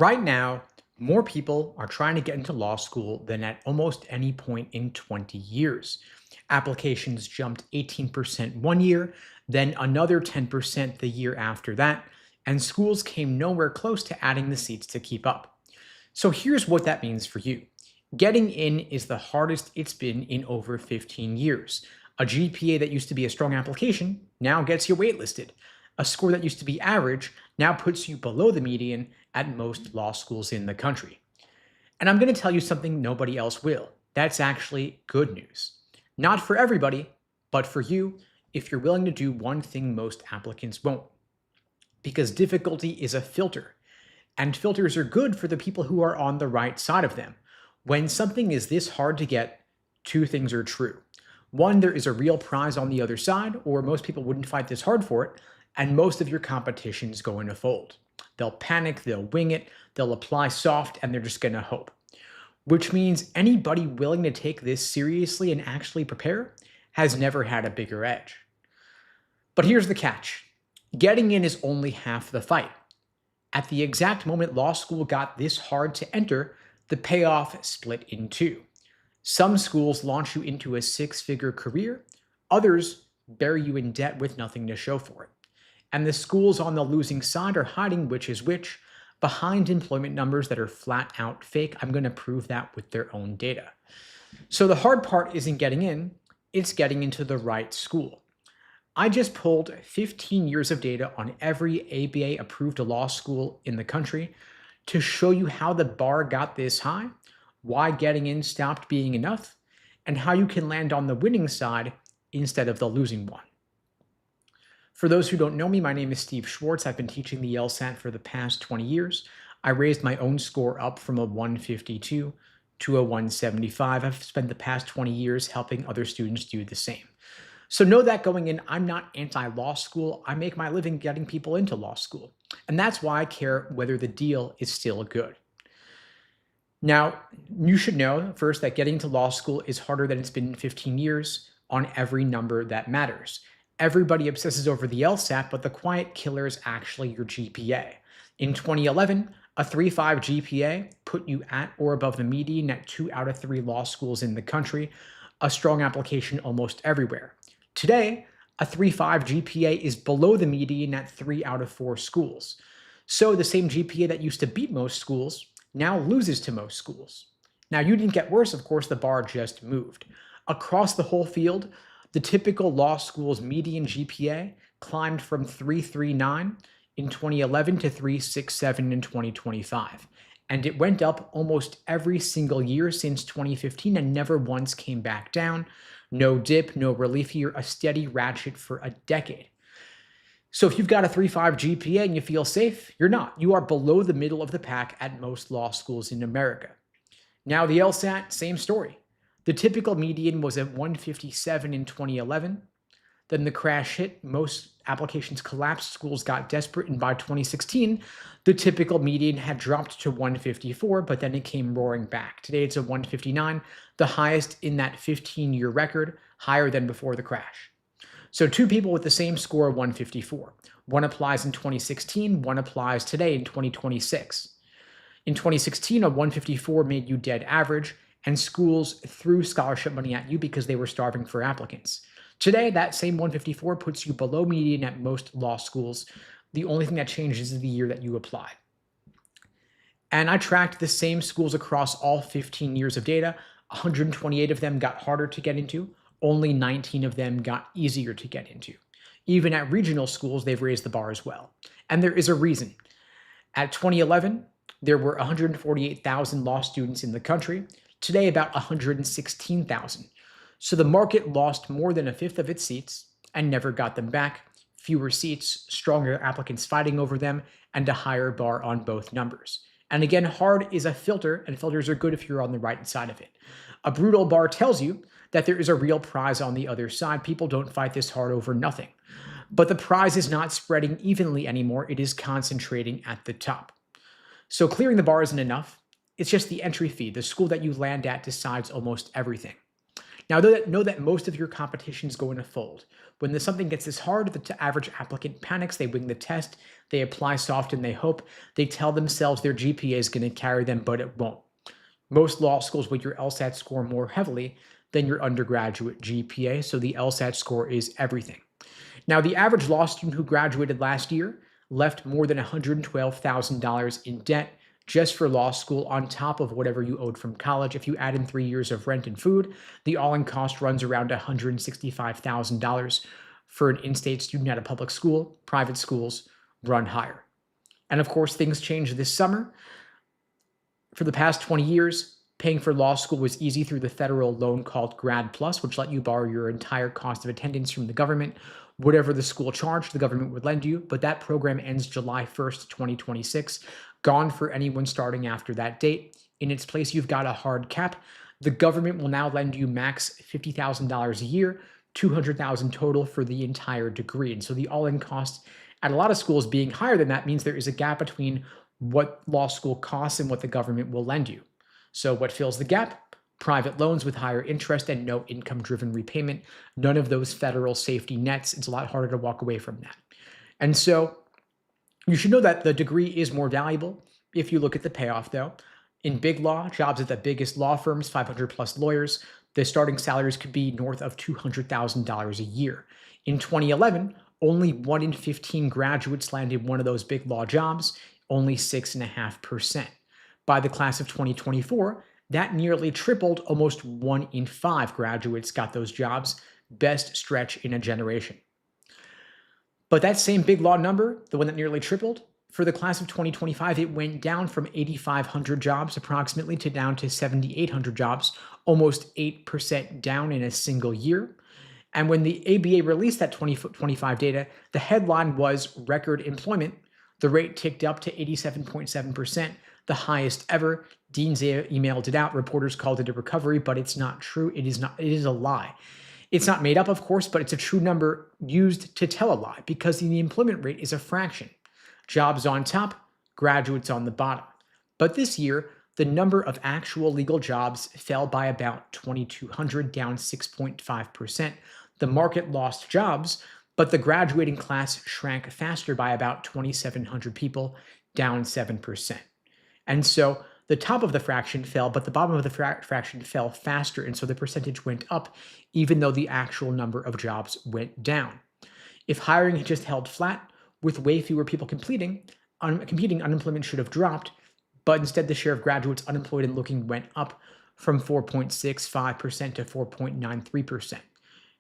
Right now, more people are trying to get into law school than at almost any point in 20 years. Applications jumped 18% one year, then another 10% the year after that, and schools came nowhere close to adding the seats to keep up. So here's what that means for you. Getting in is the hardest it's been in over 15 years. A GPA that used to be a strong application now gets you waitlisted. A score that used to be average now puts you below the median at most law schools in the country. And I'm going to tell you something nobody else will. That's actually good news. Not for everybody, but for you if you're willing to do one thing most applicants won't. Because difficulty is a filter, and filters are good for the people who are on the right side of them. When something is this hard to get, two things are true. One, there is a real prize on the other side, or most people wouldn't fight this hard for it, and most of your competition is going to fold. They'll panic, they'll wing it, they'll apply soft, and they're just going to hope. Which means anybody willing to take this seriously and actually prepare has never had a bigger edge. But here's the catch. Getting in is only half the fight. At the exact moment law school got this hard to enter, the payoff split in two. Some schools launch you into a six-figure career, others bury you in debt with nothing to show for it. And the schools on the losing side are hiding which is which behind employment numbers that are flat out fake. I'm going to prove that with their own data. So the hard part isn't getting in, it's getting into the right school. I just pulled 15 years of data on every ABA approved law school in the country to show you how the bar got this high, why getting in stopped being enough, and how you can land on the winning side instead of the losing one. For those who don't know me, my name is Steve Schwartz. I've been teaching the LSAT for the past 20 years. I raised my own score up from a 152 to a 175. I've spent the past 20 years helping other students do the same. So know that going in, I'm not anti-law school. I make my living getting people into law school. And that's why I care whether the deal is still good. Now, you should know first that getting to law school is harder than it's been in 15 years on every number that matters. Everybody obsesses over the LSAT, but the quiet killer is actually your GPA. In 2011, a 3.5 GPA put you at or above the median at 2 out of 3 law schools in the country, a strong application almost everywhere. Today, a 3.5 GPA is below the median at 3 out of 4 schools. So the same GPA that used to beat most schools now loses to most schools. Now, you didn't get worse, of course, the bar just moved. Across the whole field, the typical law school's median GPA climbed from 3.39 in 2011 to 3.67 in 2025. And it went up almost every single year since 2015 and never once came back down. No dip, no relief here, a steady ratchet for a decade. So if you've got a 3.5 GPA and you feel safe, you're not. You are below the middle of the pack at most law schools in America. Now the LSAT, same story. The typical median was at 157 in 2011. Then the crash hit, most applications collapsed, schools got desperate, and by 2016, the typical median had dropped to 154, but then it came roaring back. Today it's a 159, the highest in that 15-year record, higher than before the crash. So two people with the same score of 154. One applies in 2016, one applies today in 2026. In 2016, a 154 made you dead average, and schools threw scholarship money at you because they were starving for applicants. Today, that same 154 puts you below median at most law schools. The only thing that changes is the year that you apply. And I tracked the same schools across all 15 years of data. 128 of them got harder to get into. Only 19 of them got easier to get into. Even at regional schools, they've raised the bar as well. And there is a reason. At 2011, there were 148,000 law students in the country. Today, about 116,000. So the market lost more than a fifth of its seats and never got them back. Fewer seats, stronger applicants fighting over them, and a higher bar on both numbers. And again, hard is a filter, and filters are good if you're on the right side of it. A brutal bar tells you that there is a real prize on the other side. People don't fight this hard over nothing. But the prize is not spreading evenly anymore. It is concentrating at the top. So clearing the bar isn't enough. It's just the entry fee. The school that you land at decides almost everything. Now, know that most of your competition is going to fold. When something gets this hard, the average applicant panics, they wing the test, they apply soft and they hope, they tell themselves their GPA is going to carry them, but it won't. Most law schools weight your LSAT score more heavily than your undergraduate GPA, so the LSAT score is everything. Now, the average law student who graduated last year left more than $112,000 in debt just for law school on top of whatever you owed from college. If you add in 3 years of rent and food, the all-in cost runs around $165,000 for an in-state student at a public school. Private schools run higher. And of course, things changed this summer. For the past 20 years, paying for law school was easy through the federal loan called Grad Plus, which let you borrow your entire cost of attendance from the government. Whatever the school charged, the government would lend you, but that program ends July 1st, 2026. Gone for anyone starting after that date. In its place, you've got a hard cap. The government will now lend you max $50,000 a year, $200,000 total for the entire degree. And so the all-in cost at a lot of schools being higher than that means there is a gap between what law school costs and what the government will lend you. So what fills the gap? Private loans with higher interest and no income-driven repayment. None of those federal safety nets. It's a lot harder to walk away from that. And so you should know that the degree is more valuable if you look at the payoff, though. In big law, jobs at the biggest law firms, 500 plus lawyers, the starting salaries could be north of $200,000 a year. In 2011, only 1 in 15 graduates landed one of those big law jobs, only 6.5%. By the class of 2024, that nearly tripled. Almost 1 in 5 graduates got those jobs, best stretch in a generation. But that same big law number, the one that nearly tripled, for the class of 2025, it went down from 8,500 jobs approximately to down to 7,800 jobs, almost 8% down in a single year. And when the ABA released that 2025 data, the headline was record employment. The rate ticked up to 87.7%, the highest ever. Deans emailed it out. Reporters called it a recovery, but it's not true. It is not. It is a lie. It's not made up, of course, but it's a true number used to tell a lie because the employment rate is a fraction. Jobs on top, graduates on the bottom. But this year, the number of actual legal jobs fell by about 2,200, down 6.5%. The market lost jobs, but the graduating class shrank faster by about 2,700 people, down 7%. And so the top of the fraction fell, but the bottom of the fraction fell faster, and so the percentage went up, even though the actual number of jobs went down. If hiring had just held flat, with way fewer people competing, unemployment should have dropped, but instead the share of graduates unemployed and looking went up from 4.65% to 4.93%.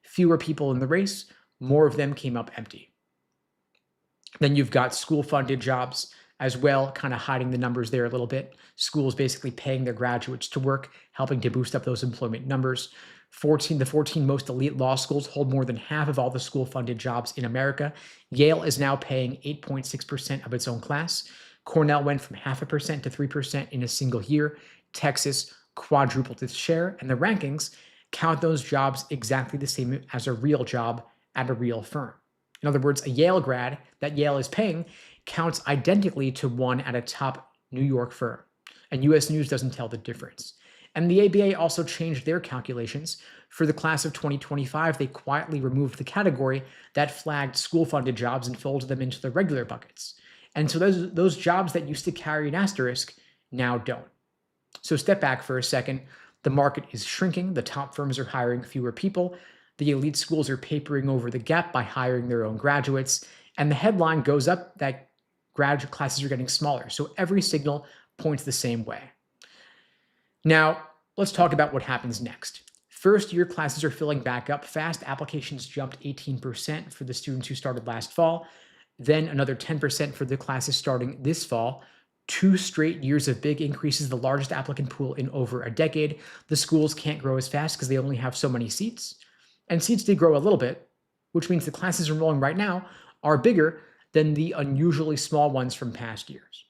Fewer people in the race, more of them came up empty. Then you've got school-funded jobs as well, kind of hiding the numbers there a little bit. Schools basically paying their graduates to work, helping to boost up those employment numbers. The 14 most elite law schools hold more than half of all the school-funded jobs in America. Yale is now paying 8.6% of its own class. Cornell went from 0.5% to 3% in a single year. Texas quadrupled its share, and the rankings count those jobs exactly the same as a real job at a real firm. In other words, a Yale grad that Yale is paying counts identically to one at a top New York firm. And US News doesn't tell the difference. And the ABA also changed their calculations. For the class of 2025, they quietly removed the category that flagged school-funded jobs and folded them into the regular buckets. And so those jobs that used to carry an asterisk now don't. So step back for a second. The market is shrinking. The top firms are hiring fewer people. The elite schools are papering over the gap by hiring their own graduates. And the headline goes up that graduate classes are getting smaller. So every signal points the same way. Now, let's talk about what happens next. First-year classes are filling back up fast. Applications jumped 18% for the students who started last fall, then another 10% for the classes starting this fall. 2 straight years of big increases, the largest applicant pool in over a decade. The schools can't grow as fast because they only have so many seats. And seats did grow a little bit, which means the classes enrolling right now are bigger than the unusually small ones from past years.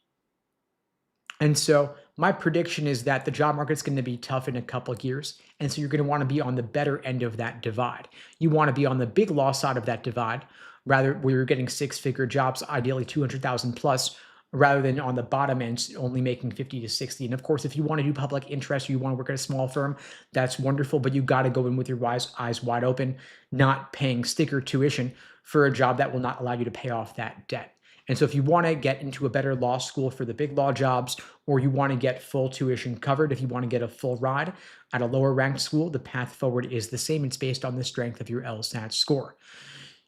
And so my prediction is that the job market's going to be tough in a couple of years. And so you're going to want to be on the better end of that divide. You want to be on the big law side of that divide, rather where you're getting 6-figure jobs, ideally 200,000 plus, rather than on the bottom end only making 50 to 60. And of course, if you want to do public interest or you want to work at a small firm, that's wonderful, but you got to go in with your eyes wide open, not paying sticker tuition for a job that will not allow you to pay off that debt. And so if you want to get into a better law school for the big law jobs, or you want to get full tuition covered, if you want to get a full ride at a lower ranked school, the path forward is the same. It's based on the strength of your LSAT score.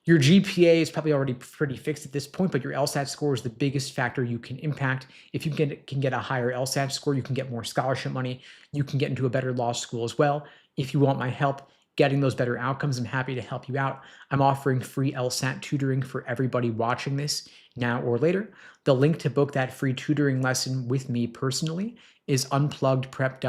Your GPA is probably already pretty fixed at this point, but your LSAT score is the biggest factor you can impact. If you can get a higher LSAT score, you can get more scholarship money. You can get into a better law school as well. If you want my help getting those better outcomes, I'm happy to help you out. I'm offering free LSAT tutoring for everybody watching this now or later. The link to book that free tutoring lesson with me personally is unpluggedprep.com.